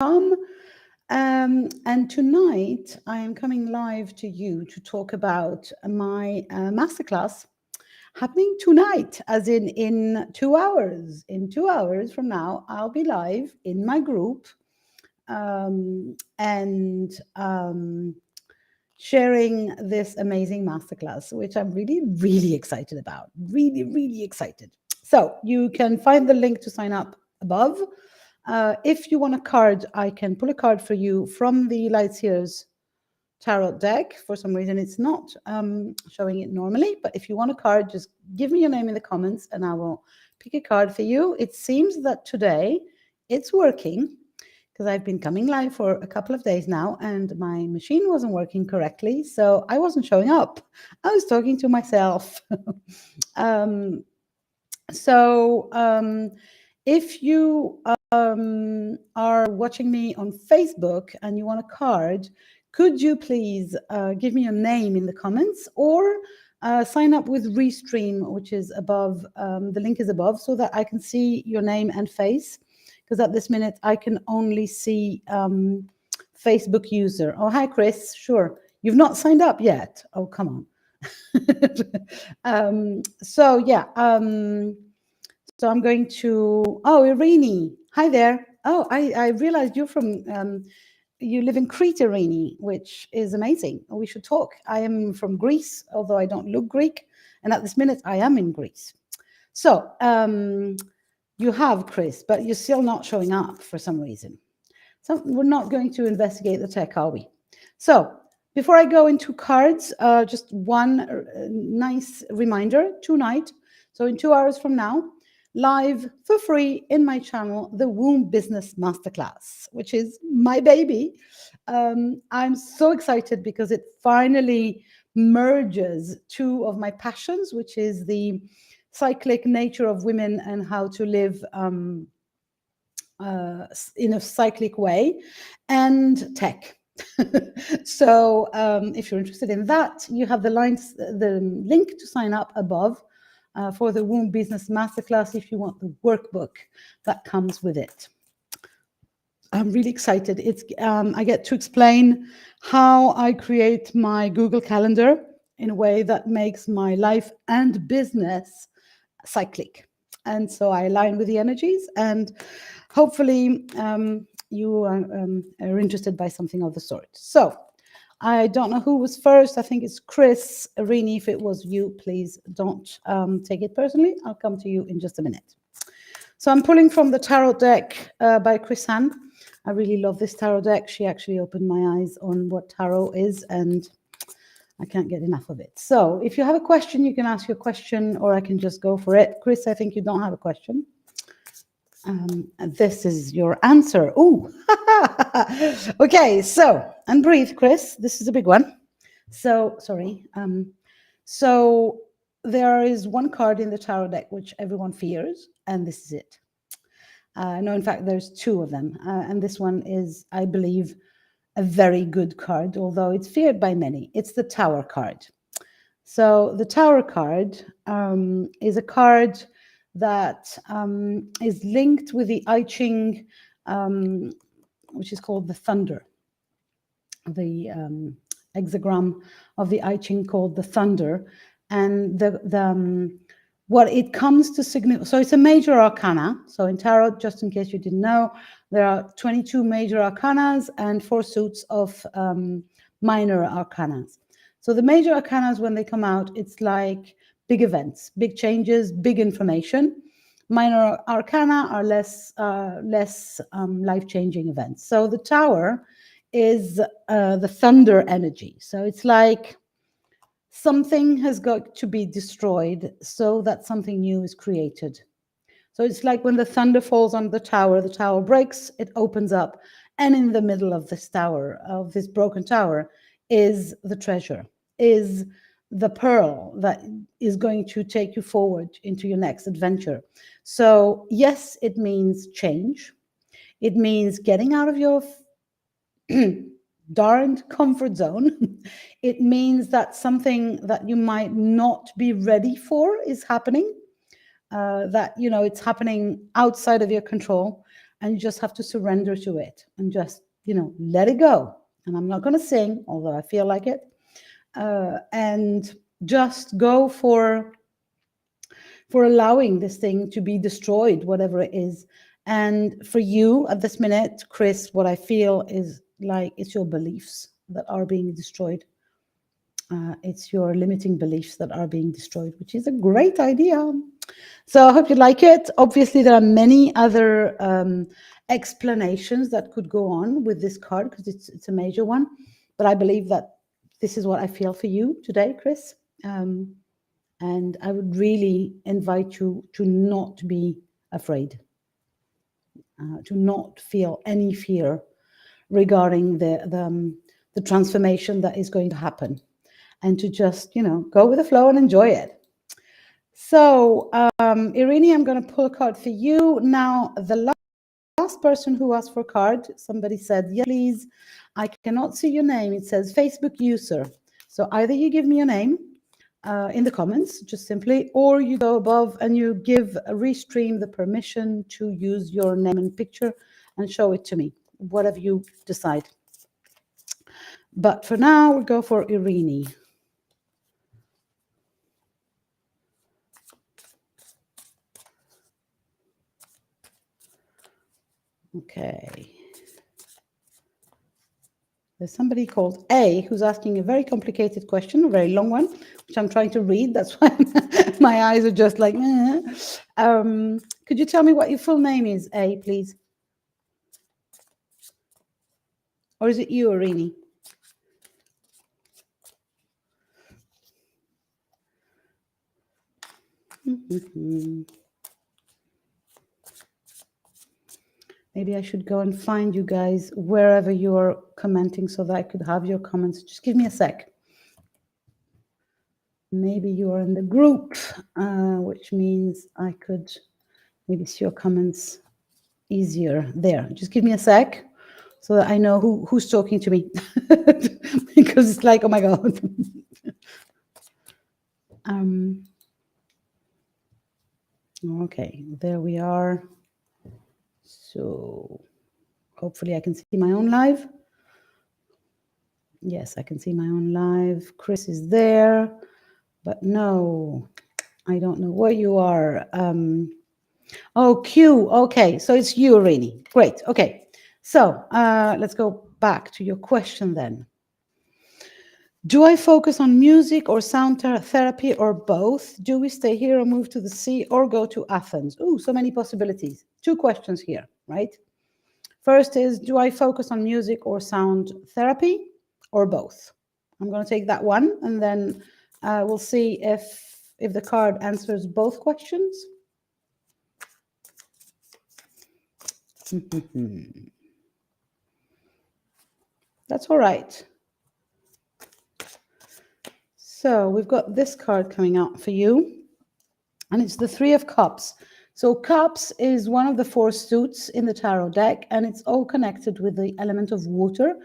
And tonight I am coming live to you to talk about my masterclass happening tonight, as in 2 hours. In 2 hours from now, I'll be live in my group and sharing this amazing masterclass, which I'm really, really excited about. Really, really excited. So you can find the link to sign up above. If you want a card, I can pull a card for you from the Lights Here's tarot deck. For some reason, it's not showing it normally, but if you want a card, just give me your name in the comments and I will pick a card for you. It seems that today it's working because I've been coming live for a couple of days now and my machine wasn't working correctly, so I wasn't showing up. I was talking to myself. um, so if you are watching me on Facebook and you want a card, could you please give me your name in the comments, or sign up with Restream, which is above. The link is above so that I can see your name and face, because at this minute I can only see Facebook user. Oh, hi, Chris. Sure. You've not signed up yet. Oh, come on. So yeah, so I'm going to, oh, Irini, hi there. Oh, I realized you're from, you live in Crete, Irini, which is amazing. We should talk. I am from Greece, although I don't look Greek. And at this minute, I am in Greece. So you have Chris, but you're still not showing up for some reason. So we're not going to investigate the tech, are we? So before I go into cards, just one nice reminder tonight. So in 2 hours from now, live for free in my channel, the Womb Business Masterclass, which is my baby. I'm so excited because it finally merges two of my passions, which is the cyclic nature of women and how to live in a cyclic way, and tech. So if you're interested in that, you have the link to sign up above for the Womb Business Masterclass if you want the workbook that comes with it. I'm really excited. It's I get to explain how I create my Google Calendar in a way that makes my life and business cyclic. And so I align with the energies, and hopefully you are interested by something of the sort. So I don't know who was first. I think it's Chris. Irini, if it was you, please don't take it personally. I'll come to you in just a minute. So I'm pulling from the tarot deck by Chris Ann. I really love this tarot deck. She actually opened my eyes on what tarot is, and I can't get enough of it. So if you have a question, you can ask your question, or I can just go for it. Chris, I think you don't have a question. This is your answer. Ooh. Okay, so, and breathe, Chris. This is a big one. So, sorry. So there is one card in the tarot deck which everyone fears, and this is it. No, in fact, there's two of them. And this one is, I believe, a very good card, although it's feared by many. It's the Tower card. So the Tower card is a card that is linked with the I Ching, which is called the Thunder. The hexagram of the I Ching called the Thunder. And what it comes to signify, so it's a major arcana. So in tarot, just in case you didn't know, there are 22 major arcanas and 4 suits of minor arcanas. So the major arcanas, when they come out, it's like big events, big changes, big information. Minor arcana are less life-changing events. So the Tower is the thunder energy. So it's like something has got to be destroyed so that something new is created. So it's like when the thunder falls on the tower breaks, it opens up, and in the middle of this tower, of this broken tower, is the treasure, is the pearl that is going to take you forward into your next adventure. So yes, it means change. It means getting out of your darned comfort zone. It means that something that you might not be ready for is happening, that, you know, it's happening outside of your control. and you just have to surrender to it and just, let it go. And I'm not going to sing, although I feel like it. And just go for allowing this thing to be destroyed, whatever it is. And for you at this minute, Chris, what I feel is like it's your beliefs that are being destroyed. It's your limiting beliefs that are being destroyed, which is a great idea. So I hope you like it. Obviously, there are many other explanations that could go on with this card because it's a major one. But I believe that this is what I feel for you today, Chris. And I would really invite you to not be afraid, to not feel any fear regarding the transformation that is going to happen, and to just, go with the flow and enjoy it. So, Irene, I'm going to pull a card for you. Now, the last person who asked for a card, somebody said, yes, please, I cannot see your name. It says Facebook user. So either you give me your name in the comments, just simply, or you go above and you give Restream the permission to use your name and picture and show it to me, whatever you decide. But for now, we'll go for Irene. Okay. There's somebody called A who's asking a very complicated question, a very long one, which I'm trying to read. That's why my eyes are just like, could you tell me what your full name is, A, please? Or is it you, Irene? Maybe I should go and find you guys wherever you're commenting so that I could have your comments. Just give me a sec. Maybe you are in the group, which means I could maybe see your comments easier there. Just give me a sec so that I know who's talking to me. Because it's like, oh my God. Okay, there we are. So hopefully I can see my own live. Yes, I can see my own live. Chris is there, but no, I don't know where you are. Oh, Q. Okay, so it's you, Irene. Great. Okay, so let's go back to your question then. Do I focus on music or sound therapy or both? Do we stay here or move to the sea or go to Athens? Oh, so many possibilities. Two questions here, right? First is, do I focus on music or sound therapy or both? I'm going to take that one, and then we'll see if the card answers both questions. That's all right. So we've got this card coming out for you, and it's the Three of Cups. So Cups is one of the four suits in the tarot deck, and it's all connected with the element of water.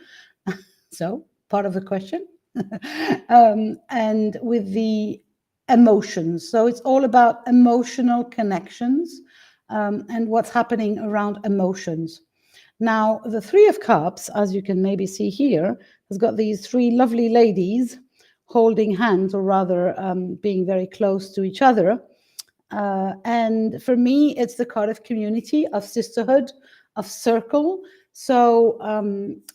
So part of the question. And with the emotions. So it's all about emotional connections and what's happening around emotions. Now, the Three of Cups, as you can maybe see here, has got these three lovely ladies holding hands, or rather being very close to each other. And for me, it's the card of community, of sisterhood, of circle. So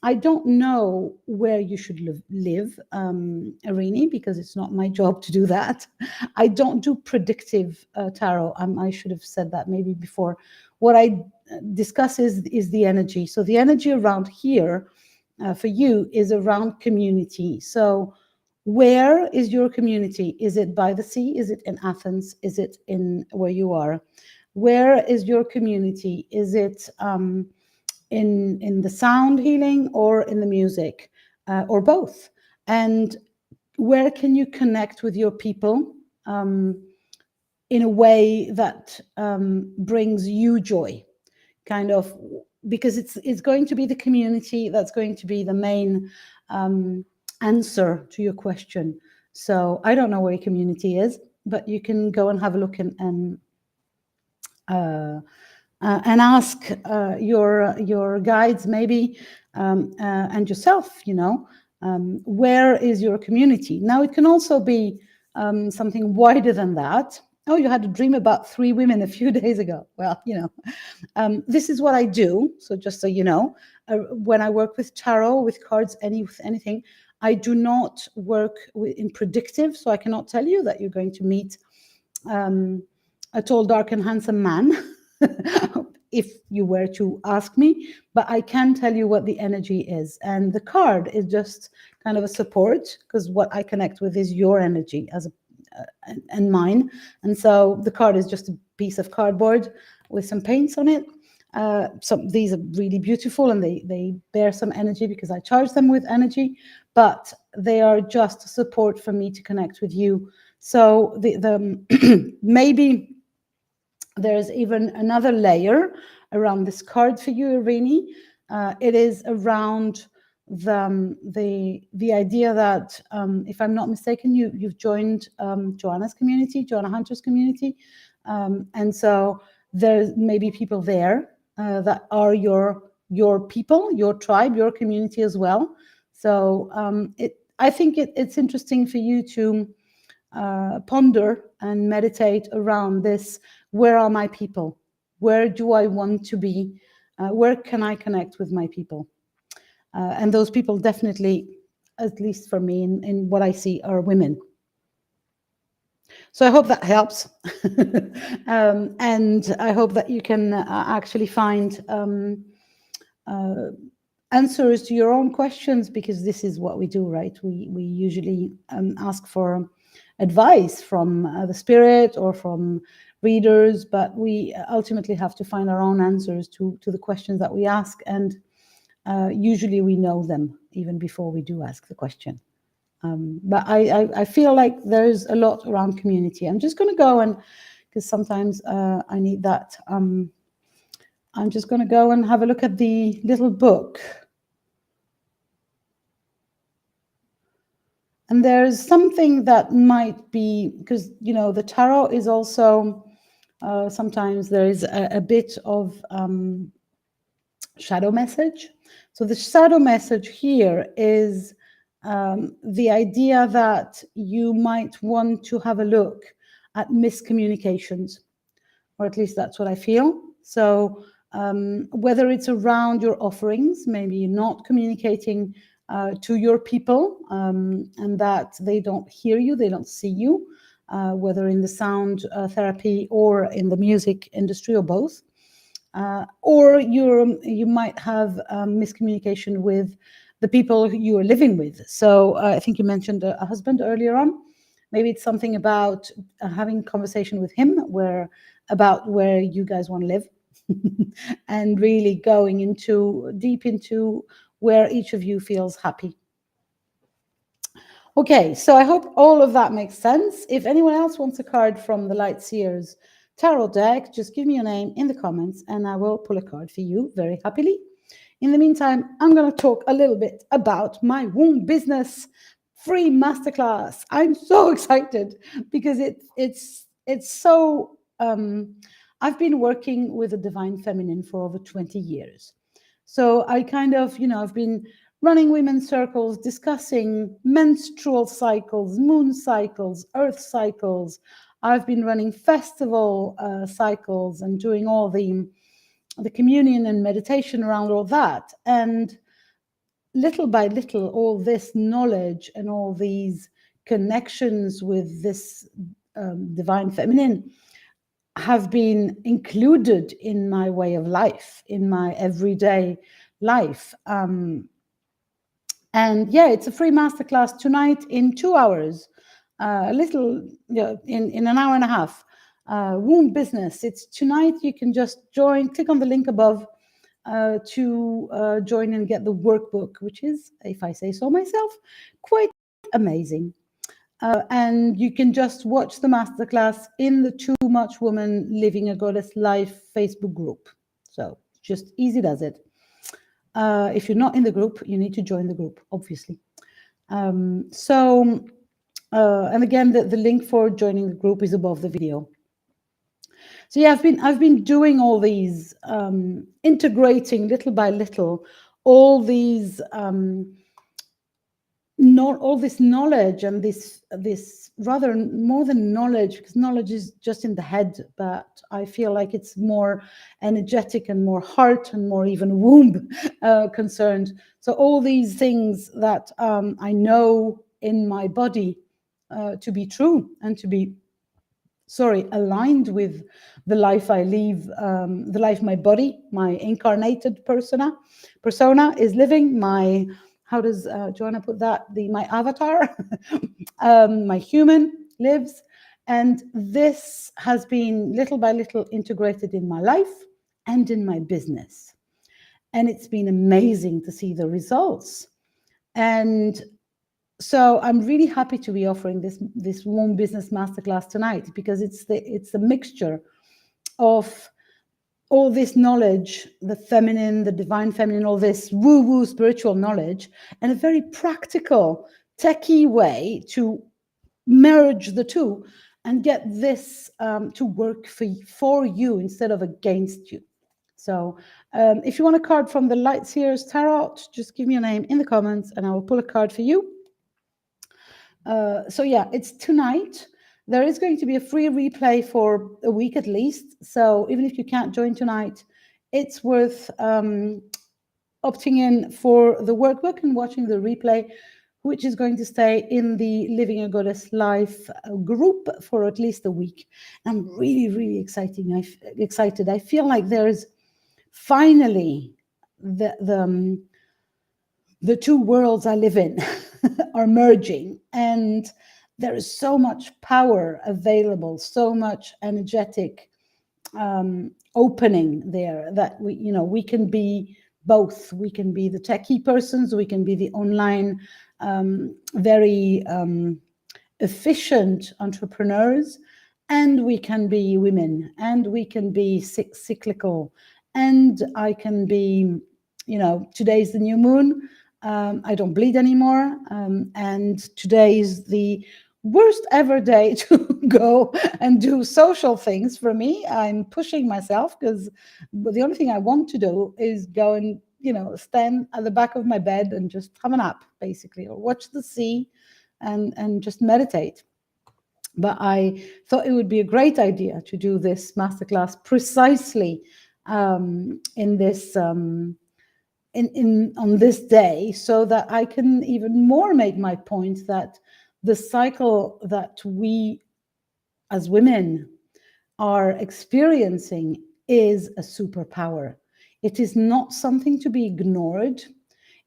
I don't know where you should live, Irene, because it's not my job to do that. I don't do predictive tarot. I should have said that maybe before. What I discuss is the energy. So the energy around here for you is around community. So where is your community? Is it by the sea? Is it in Athens? Is it in where you are? Where is your community? Is it in the sound healing or in the music or both? And where can you connect with your people in a way that brings you joy? Kind of, because it's going to be the community that's going to be the main answer to your question. So I don't know where your community is, but you can go and have a look and and ask your guides maybe, and yourself, where is your community? Now, it can also be something wider than that. Oh, you had a dream about 3 women a few days ago. Well, this is what I do. So just so you know, when I work with tarot, with cards, with anything, I do not work in predictive. So I cannot tell you that you're going to meet a tall, dark, and handsome man, if you were to ask me. But I can tell you what the energy is. And the card is just kind of a support, because what I connect with is your energy and mine. And so the card is just a piece of cardboard with some paints on it. These are really beautiful, and they bear some energy because I charge them with energy, but they are just support for me to connect with you. So the maybe there's even another layer around this card for you, Irini. It is around the idea that, if I'm not mistaken, you've joined Joanna Hunter's community, and so there's maybe people there that are your people, your tribe, your community as well. So I think it's interesting for you to ponder and meditate around this. Where are my people? Where do I want to be? Where can I connect with my people? And those people definitely, at least for me, in what I see, are women. So I hope that helps. And I hope that you can actually find answers to your own questions, because this is what we do, right? We usually ask for advice from the spirit or from readers, but we ultimately have to find our own answers to the questions that we ask, and usually we know them even before we do ask the question. But I feel like there's a lot around community. I'm just going to go, and because sometimes I need that. I'm just going to go and have a look at the little book. And there's something that might be, because, the tarot is also, sometimes there is a bit of shadow message. So the shadow message here is the idea that you might want to have a look at miscommunications, or at least that's what I feel. So whether it's around your offerings, maybe you're not communicating to your people, and that they don't hear you, they don't see you, whether in the sound therapy or in the music industry, or both. Or you might have miscommunication with the people you are living with. So I think you mentioned a husband earlier on. Maybe it's something about having conversation with him about where you guys want to live, and really going deep into where each of you feels happy. Okay, so I hope all of that makes sense. If anyone else wants a card from the Light Seers tarot deck, just give me your name in the comments and I will pull a card for you very happily. In the meantime, I'm going to talk a little bit about my womb business free masterclass. I'm so excited because it's so I've been working with the divine feminine for over 20 years. So I kind of, I've been running women's circles, discussing menstrual cycles, moon cycles, earth cycles. I've been running festival cycles and doing all the communion and meditation around all that. And little by little, all this knowledge and all these connections with this divine feminine have been included in my way of life, in my everyday life. And yeah, it's a free masterclass tonight in 2 hours, a little, in an hour and a half. Womb business. It's tonight. You can just join, click on the link above to join and get the workbook, which is, if I say so myself, quite amazing. And you can just watch the masterclass in the Too Much Woman Living a Goddess Life Facebook group. So just easy does it. If you're not in the group, you need to join the group, obviously. And again, the link for joining the group is above the video. So yeah, I've been doing all these, integrating little by little all these, not all this knowledge, and this rather more than knowledge, because knowledge is just in the head, but I feel like it's more energetic and more heart and more even womb concerned. So all these things that I know in my body to be true and to be, sorry, aligned with the life I live, the life my body, my incarnated persona is living. My, how does Joanna put that? My avatar, my human lives. And this has been little by little integrated in my life and in my business. And it's been amazing to see the results. And so I'm really happy to be offering this Womb Business Masterclass tonight, because it's a mixture of all this knowledge, the feminine, the divine feminine, all this woo-woo spiritual knowledge, and a very practical, techie way to merge the two and get this to work for you instead of against you. So if you want a card from the Light Seers Tarot, just give me your name in the comments and I will pull a card for you. So yeah, it's tonight. There is going to be a free replay for a week at least. So even if you can't join tonight, it's worth opting in for the workbook and watching the replay, which is going to stay in the Living a Goddess Life group for at least a week. I'm really, really excited. I feel like there's finally the two worlds I live in are merging, and there is so much power available, so much energetic opening there, that we can be both. We can be the techie persons, we can be the online very efficient entrepreneurs, and we can be women, and we can be cyclical, and I can be, today's the new moon. I don't bleed anymore. And today is the worst ever day to go and do social things for me. I'm pushing myself because the only thing I want to do is go and, stand at the back of my bed and just have a nap, basically, or watch the sea and just meditate. But I thought it would be a great idea to do this masterclass precisely in this on this day, so that I can even more make my point that the cycle that we as women are experiencing is a superpower. It is not something to be ignored.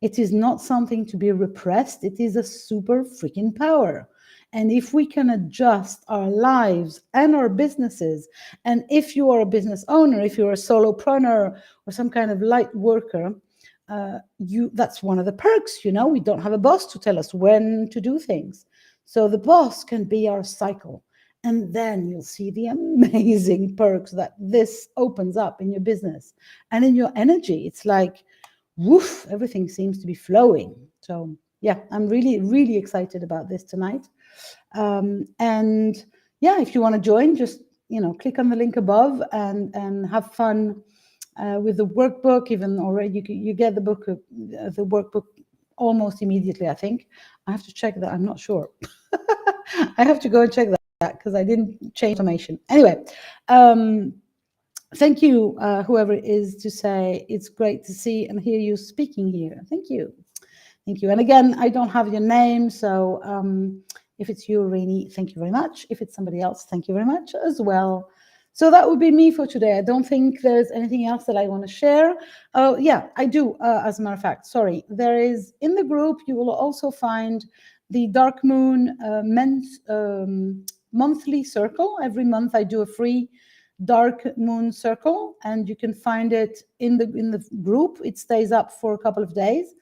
It is not something to be repressed. It is a super freaking power. And if we can adjust our lives and our businesses, and if you are a business owner, if you're a solopreneur or some kind of light worker, that's one of the perks. We don't have a boss to tell us when to do things. So the boss can be our cycle. And then you'll see the amazing perks that this opens up in your business and in your energy. It's like, woof, everything seems to be flowing. So yeah, I'm really, really excited about this tonight. And yeah, if you want to join, just, click on the link above and have fun with the workbook. Even already, you get the workbook almost immediately, I think. I have to check that. I'm not sure. I have to go and check that because I didn't change information. Anyway, thank you, whoever it is, to say it's great to see and hear you speaking here. Thank you. Thank you. And again, I don't have your name, so if it's you, Rini, thank you very much. If it's somebody else, thank you very much as well. So that would be me for today. I don't think there's anything else that I want to share. Oh, yeah, I do, as a matter of fact. Sorry. There is, in the group, you will also find the Dark Moon men's monthly circle. Every month I do a free Dark Moon circle, and you can find it in the group. It stays up for a couple of days.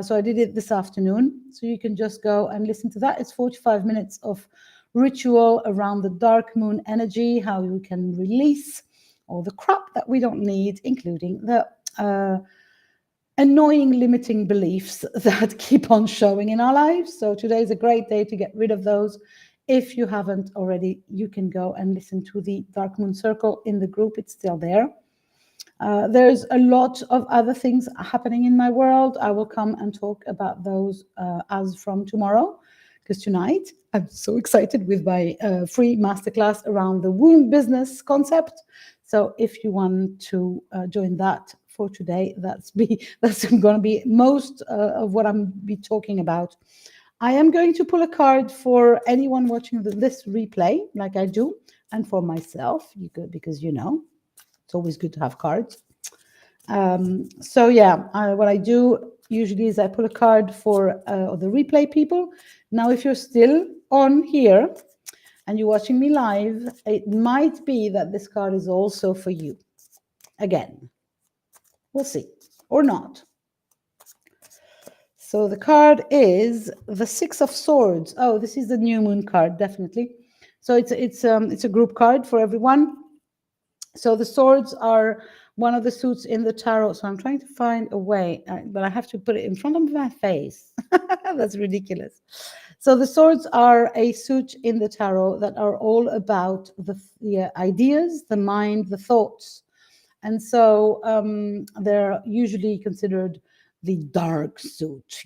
So I did it this afternoon. So you can just go and listen to that. It's 45 minutes of ritual around the dark moon energy, how we can release all the crap that we don't need, including the annoying limiting beliefs that keep on showing in our lives. So today is a great day to get rid of those If you haven't already, you can go and listen to the Dark Moon Circle in the group. It's still there. There's a lot of other things happening in my world. I will come and talk about those as from tomorrow, because tonight I'm so excited with my free masterclass around the womb business concept. So if you want to join that for today, that's going to be most of what I'm be talking about. I am going to pull a card for anyone watching this replay, like I do, and for myself, because it's always good to have cards. So yeah, what I do usually is I pull a card for the replay people. Now, if you're still on here and you're watching me live, it might be that this card is also for you. Again, we'll see, or not. So the card is the Six of Swords. Oh, this is the new moon card, definitely. So it's a group card for everyone. So the swords are one of the suits in the tarot. So I'm trying to find a way, but I have to put it in front of my face. That's ridiculous. So the swords are a suit in the tarot that are all about the ideas, the mind, the thoughts. And so they're usually considered the dark suit,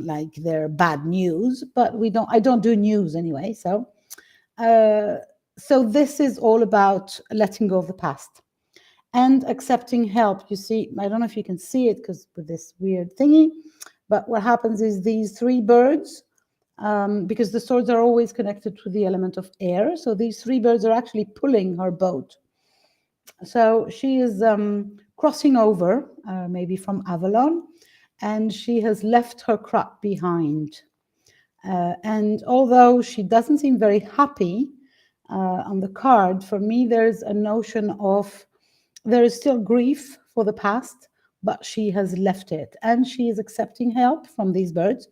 like they're bad news, but I don't do news anyway. So this is all about letting go of the past and accepting help. You see, I don't know if you can see it because with this weird thingy, but what happens is these three birds, because the swords are always connected to the element of air. So these three birds are actually pulling her boat. So she is crossing over, maybe from Avalon, and she has left her crop behind. And although she doesn't seem very happy on the card, for me, there's a notion of there is still grief for the past, but she has left it. And she is accepting help from these birds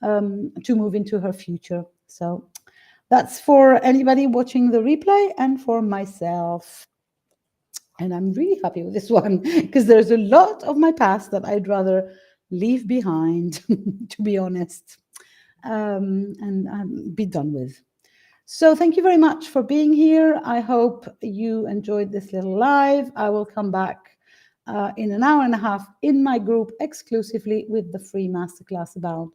to move into her future. So that's for anybody watching the replay and for myself. And I'm really happy with this one because there's a lot of my past that I'd rather leave behind, to be honest, and be done with. So thank you very much for being here. I hope you enjoyed this little live. I will come back in an hour and a half in my group exclusively with the free masterclass about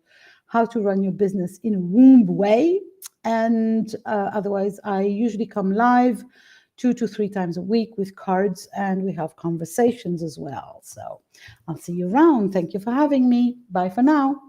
how to run your business in a womb way. And otherwise, I usually come live 2 to 3 times a week with cards, and we have conversations as well. So I'll see you around. Thank you for having me. Bye for now.